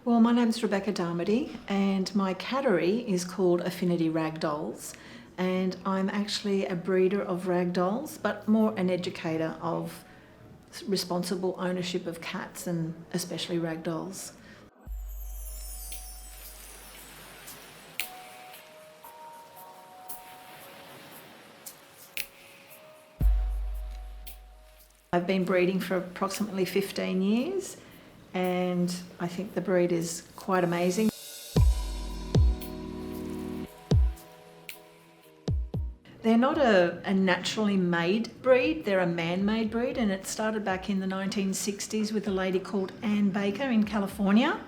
Well, my name's Rebecca and my cattery is called Affinity Ragdolls, and I'm actually a breeder of ragdolls, but more an educator of responsible ownership of cats and especially ragdolls. I've been breeding for approximately 15 years and I think the breed is quite amazing. They're not a naturally made breed, they're a man-made breed, and it started back in the 1960s with a lady called Ann Baker in California.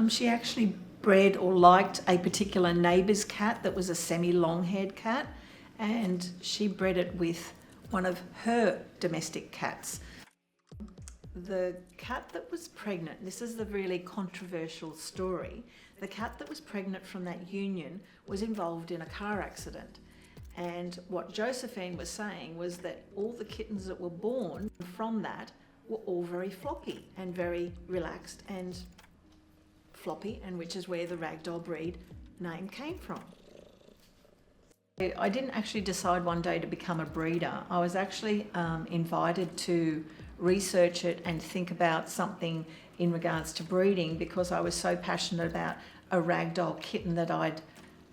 She actually bred or liked a particular neighbour's cat that was a semi-long-haired cat, and she bred it with one of her domestic cats. The cat that was pregnant, this is the really controversial story, the cat that was pregnant from that union was involved in a car accident. And what Josephine was saying was that all the kittens that were born from that were all very floppy and very relaxed and floppy, and which is where the ragdoll breed name came from. I didn't actually decide one day to become a breeder. I was actually invited to research it and think about something in regards to breeding because I was so passionate about a ragdoll kitten that I'd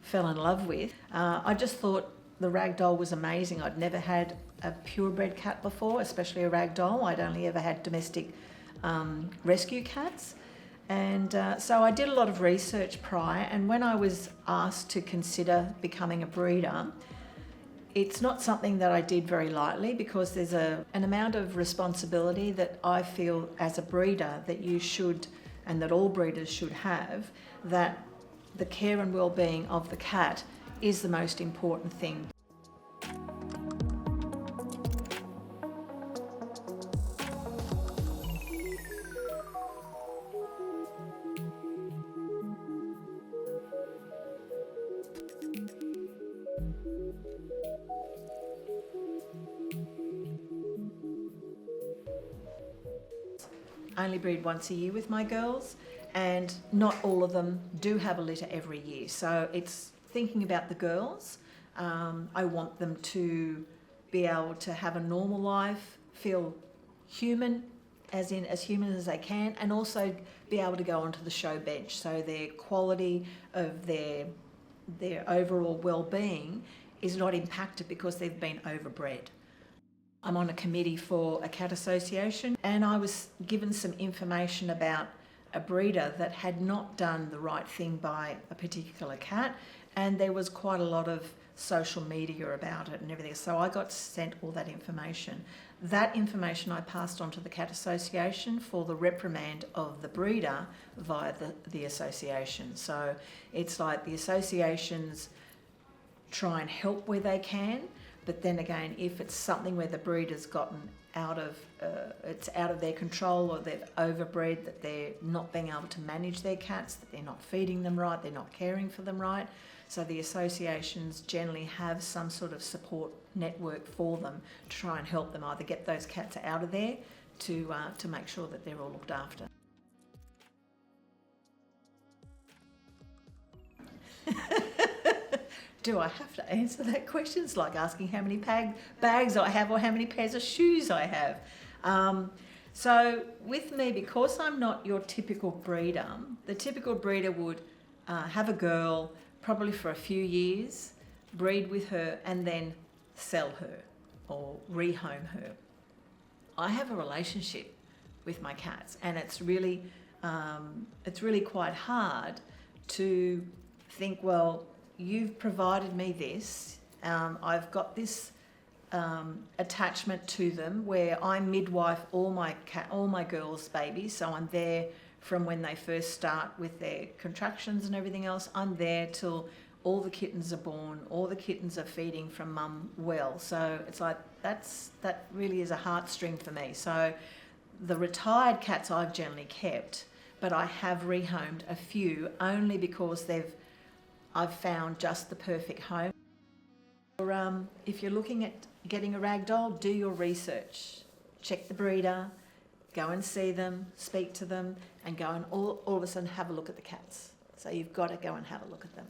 fell in love with. I just thought the ragdoll was amazing. I'd never had a purebred cat before, especially a ragdoll. I'd only ever had domestic rescue cats. And so I did a lot of research prior, and when I was asked to consider becoming a breeder, it's not something that I did very lightly because there's an amount of responsibility that I feel as a breeder that you should, and that all breeders should have, that the care and well-being of the cat is the most important thing. I only breed once a year with my girls, and not all of them do have a litter every year. So it's thinking about the girls. I want them to be able to have a normal life, feel human, as human as they can, and also be able to go onto the show bench. So their quality of their overall well-being is not impacted because they've been overbred. I'm on a committee for a cat association, and I was given some information about a breeder that had not done the right thing by a particular cat, and there was quite a lot of social media about it and everything. So I got sent all that information. That information I passed on to the cat association for the reprimand of the breeder via the association. So it's like the associations try and help where they can, but then again, if it's something where the breeder's gotten it's out of their control, or they've overbred, that they're not being able to manage their cats, that they're not feeding them right, they're not caring for them right. So the associations generally have some sort of support network for them to try and help them either get those cats out of there to make sure that they're all looked after. Do I have to answer that question? It's like asking how many bags I have or how many pairs of shoes I have. So with me, because I'm not your typical breeder, the typical breeder would have a girl probably for a few years, breed with her, and then sell her or rehome her. I have a relationship with my cats, and it's really quite hard to think, well, you've provided me this, I've got this attachment to them where I midwife all my girls' babies, so I'm there from when they first start with their contractions and everything else. I'm there till all the kittens are born, all the kittens are feeding from mum well. So it's like that really is a heartstring for me. So the retired cats I've generally kept, but I have rehomed a few only because I've found just the perfect home. If you're looking at getting a ragdoll, do your research. Check the breeder, go and see them, speak to them, and go and all of a sudden have a look at the cats. So you've got to go and have a look at them.